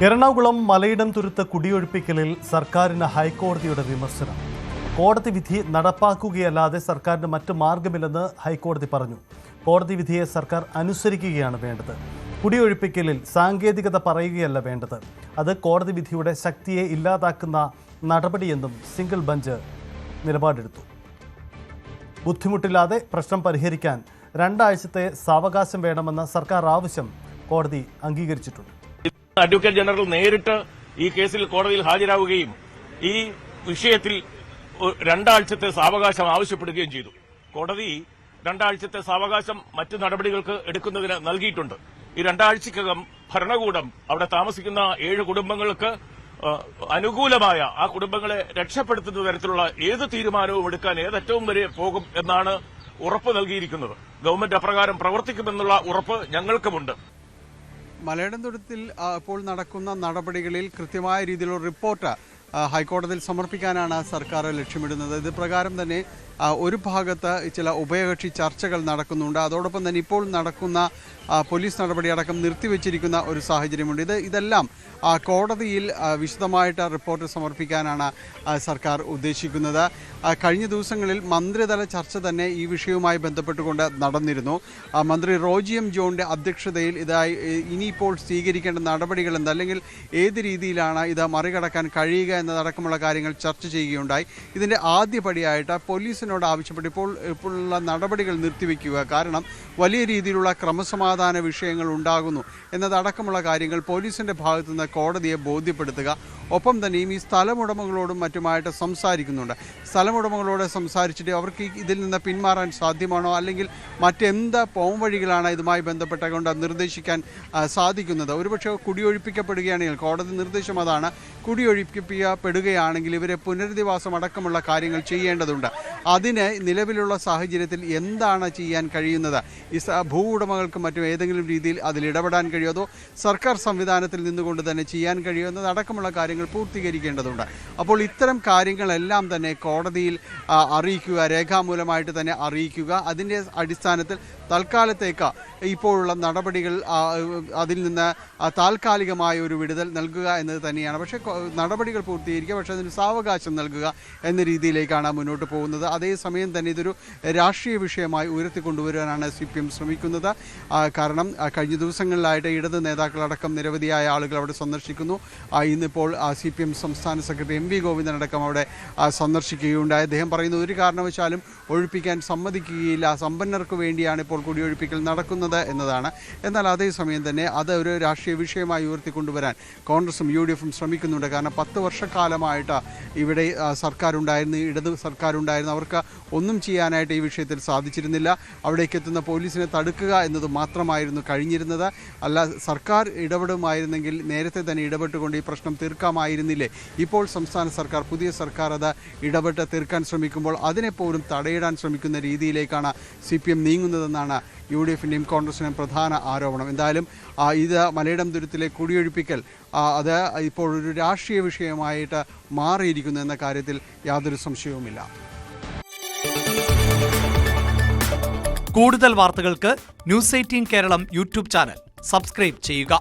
എറണാകുളം മലയിടം തുരുത്ത് കുടിയൊഴിപ്പിക്കലിൽ സർക്കാരിന് ഹൈക്കോടതിയുടെ വിമർശനം. കോടതി വിധി നടപ്പാക്കുകയല്ലാതെ സർക്കാരിന് മറ്റു മാർഗമില്ലെന്ന് ഹൈക്കോടതി പറഞ്ഞു. കോടതി വിധിയെ സർക്കാർ അനുസരിക്കുകയാണ് വേണ്ടത്. കുടിയൊഴിപ്പിക്കലിൽ സാങ്കേതികത പറയുകയല്ല വേണ്ടത്. അത് കോടതി വിധിയുടെ ശക്തിയെ ഇല്ലാതാക്കുന്ന നടപടിയെന്നും സിംഗിൾ ബെഞ്ച് നിലപാടെടുത്തു. ബുദ്ധിമുട്ടില്ലാതെ പ്രശ്നം പരിഹരിക്കാൻ 2 ആഴ്ചത്തെ സാവകാശം വേണമെന്ന സർക്കാർ ആവശ്യം കോടതി അംഗീകരിച്ചിട്ടുണ്ട്. അഡ്വക്കേറ്റ് ജനറൽ നേരിട്ട് ഈ കേസിൽ കോടതിയിൽ ഹാജരാവുകയും ഈ വിഷയത്തിൽ 2 ആഴ്ചത്തെ സാവകാശം ആവശ്യപ്പെടുകയും ചെയ്തു. കോടതി 2 ആഴ്ചത്തെ സാവകാശം മറ്റ് നടപടികൾക്ക് എടുക്കുന്നതിന് നൽകിയിട്ടുണ്ട്. ഈ 2 ആഴ്ചക്കകം ഭരണകൂടം അവിടെ താമസിക്കുന്ന 7 കുടുംബങ്ങൾക്ക് അനുകൂലമായ, ആ കുടുംബങ്ങളെ രക്ഷപ്പെടുത്തുന്ന തരത്തിലുള്ള ഏത് തീരുമാനവും എടുക്കാൻ ഏതറ്റവും വരെ പോകും എന്നാണ് ഉറപ്പ് നൽകിയിരിക്കുന്നത്. ഗവൺമെന്റ് അപ്രകാരം പ്രവർത്തിക്കുമെന്നുള്ള ഉറപ്പ് ഞങ്ങൾക്കുമുണ്ട്. മലയിടം തുരുത്തിൽ ഇപ്പോൾ നടക്കുന്ന നടപടികളിൽ കൃത്യമായ രീതിയിലുള്ള റിപ്പോർട്ട് ഹൈക്കോടതിയിൽ സമർപ്പിക്കാനാണ് സർക്കാർ ലക്ഷ്യമിടുന്നത്. ഇത് പ്രകാരം തന്നെ ഒരു ഭാഗത്ത് ചില ഉഭയകക്ഷി ചർച്ചകൾ നടക്കുന്നുണ്ട്. അതോടൊപ്പം തന്നെ ഇപ്പോൾ നടക്കുന്ന പോലീസ് നടപടിയടക്കം നിർത്തിവെച്ചിരിക്കുന്ന ഒരു സാഹചര്യമുണ്ട്. ഇതെല്ലാം കോടതിയിൽ വിശദമായിട്ട് റിപ്പോർട്ട് സമർപ്പിക്കാനാണ് സർക്കാർ ഉദ്ദേശിക്കുന്നത്. കഴിഞ്ഞ ദിവസങ്ങളിൽ മന്ത്രിതല ചർച്ച തന്നെ ഈ വിഷയവുമായി ബന്ധപ്പെട്ടുകൊണ്ട് നടന്നിരുന്നു. മന്ത്രി റോജി എം ജോണിൻ്റെ അധ്യക്ഷതയിൽ ഇനിയിപ്പോൾ സ്വീകരിക്കേണ്ട നടപടികൾ എന്ത്, അല്ലെങ്കിൽ ഏത് രീതിയിലാണ് ഇത് മറികടക്കാൻ കഴിയുക എന്നതടക്കമുള്ള കാര്യങ്ങൾ ചർച്ച ചെയ്യുകയുണ്ടായി. ഇതിൻ്റെ ആദ്യപടിയായിട്ട് പോലീസിനോട് ആവശ്യപ്പെട്ട് ഇപ്പോഴുള്ള നടപടികൾ നിർത്തിവെക്കുക. കാരണം വലിയ രീതിയിലുള്ള ക്രമസമാധാന വിഷയങ്ങൾ ഉണ്ടാകുന്നു എന്നതടക്കമുള്ള കാര്യങ്ങൾ പോലീസിൻ്റെ ഭാഗത്തു നിന്ന് കോടതിയെ ബോധ്യപ്പെടുത്തുക. ഒപ്പം തന്നെയും ഈ സ്ഥലമുടമകളോടും മറ്റുമായിട്ട് സംസാരിക്കുന്നുണ്ട്. സ്ഥലമുടമകളോട് സംസാരിച്ചിട്ട് അവർക്ക് ഇതിൽ നിന്ന് പിന്മാറാൻ സാധ്യമാണോ, അല്ലെങ്കിൽ മറ്റെന്ത് പോംവഴികളാണ് ഇതുമായി ബന്ധപ്പെട്ടുകൊണ്ട് നിർദ്ദേശിക്കാൻ സാധിക്കുന്നത്. ഒരുപക്ഷെ കുടിയൊഴിപ്പിക്കപ്പെടുകയാണെങ്കിൽ കോടതി നിർദ്ദേശം അതാണ്, കുടിയൊഴിപ്പിക്കപ്പെടുകയാണെങ്കിൽ ഇവരെ പുനരധിവാസം അടക്കമുള്ള കാര്യങ്ങൾ ചെയ്യേണ്ടതുണ്ട്. അതിന് നിലവിലുള്ള സാഹചര്യത്തിൽ എന്താണ് ചെയ്യാൻ കഴിയുന്നത്? ഈ ഭൂ ഉടമകൾക്കും മറ്റും ഏതെങ്കിലും രീതിയിൽ അതിൽ ഇടപെടാൻ കഴിയുമോ, അതോ സർക്കാർ സംവിധാനത്തിൽ നിന്നുകൊണ്ട് തന്നെ ചെയ്യാൻ കഴിയുമോ എന്നതടക്കമുള്ള കാര്യങ്ങൾ പൂർത്തീകരിക്കേണ്ടതുണ്ട്. അപ്പോൾ ഇത്തരം കാര്യങ്ങളെല്ലാം തന്നെ കോടതിയിൽ അറിയിക്കുക, രേഖാമൂലമായിട്ട് തന്നെ അറിയിക്കുക. അതിൻ്റെ അടിസ്ഥാനത്തിൽ തൽക്കാലത്തേക്ക് ഇപ്പോഴുള്ള നടപടികൾ അതിൽ നിന്ന് താൽക്കാലികമായ ഒരു വിടുതൽ നൽകുക എന്നത് തന്നെയാണ്. പക്ഷേ നടപടികൾ പൂർത്തീകരിക്കുക, പക്ഷേ അതിന് സാവകാശം നൽകുക എന്ന രീതിയിലേക്കാണ് മുന്നോട്ട് പോകുന്നത്. അതേസമയം തന്നെ ഇതൊരു രാഷ്ട്രീയ വിഷയമായി ഉയർത്തിക്കൊണ്ടുവരാനാണ് CPM ശ്രമിക്കുന്നത്. കാരണം കഴിഞ്ഞ ദിവസങ്ങളിലായിട്ട് ഇടത് നേതാക്കളടക്കം നിരവധിയായ ആളുകൾ അവിടെ സന്ദർശിക്കുന്നു. ഇന്നിപ്പോൾ CPM സംസ്ഥാന സെക്രട്ടറി MV ഗോവിന്ദനടക്കം അവിടെ സന്ദർശിക്കുകയുണ്ടായി. അദ്ദേഹം പറയുന്നത് ഒരു കാരണവശാലും ഒഴിപ്പിക്കാൻ സമ്മതിക്കുകയില്ല, സമ്പന്നർക്ക് വേണ്ടിയാണ് ഇപ്പോൾ കുടിയൊഴിപ്പിക്കൽ നടക്കുന്നത് എന്നതാണ്. എന്നാൽ അതേസമയം തന്നെ അത് ഒരു രാഷ്ട്രീയ വിഷയമായി ഉയർത്തിക്കൊണ്ടുവരാൻ കോൺഗ്രസും UDF-ഉം ശ്രമിക്കുന്നുണ്ട്. കാരണം 10 വർഷക്കാലമായിട്ട് ഇവിടെ സർക്കാരുണ്ടായിരുന്നു, ഇടത് സർക്കാരുണ്ടായിരുന്നു. അവർക്ക് ഒന്നും ചെയ്യാനായിട്ട് ഈ വിഷയത്തിൽ സാധിച്ചിരുന്നില്ല. അവിടേക്ക് എത്തുന്ന പോലീസിനെ തടുക്കുക എന്നത് മാത്രമായിരുന്നു കഴിഞ്ഞിരുന്നത്. അല്ല, സർക്കാർ ഇടപെടുമായിരുന്നെങ്കിൽ നേരത്തെ തന്നെ ഇടപെട്ടുകൊണ്ട് ഈ പ്രശ്നം തീർക്കാമായിരുന്നില്ലേ. ഇപ്പോൾ സംസ്ഥാന സർക്കാർ, പുതിയ സർക്കാർ അത് ഇടപെട്ട് തീർക്കാൻ ശ്രമിക്കുമ്പോൾ അതിനെപ്പോലും തടയിടാൻ ശ്രമിക്കുന്ന രീതിയിലേക്കാണ് CPM നീങ്ങുന്നതെന്നാണ് UDF-ൻ്റെയും കോൺഗ്രസിൻ്റെയും പ്രധാന ആരോപണം. എന്തായാലും ഇത് മലയിടം തുരുത്തിലെ കുടിയൊഴിപ്പിക്കൽ അത് ഇപ്പോൾ ഒരു രാഷ്ട്രീയ വിഷയമായിട്ട് മാറിയിരിക്കുന്നു എന്ന കാര്യത്തിൽ യാതൊരു സംശയവുമില്ല. കൂടുതൽ വാർത്തകൾക്ക് News 18 Keralam YouTube channel subscribe ചെയ്യുക.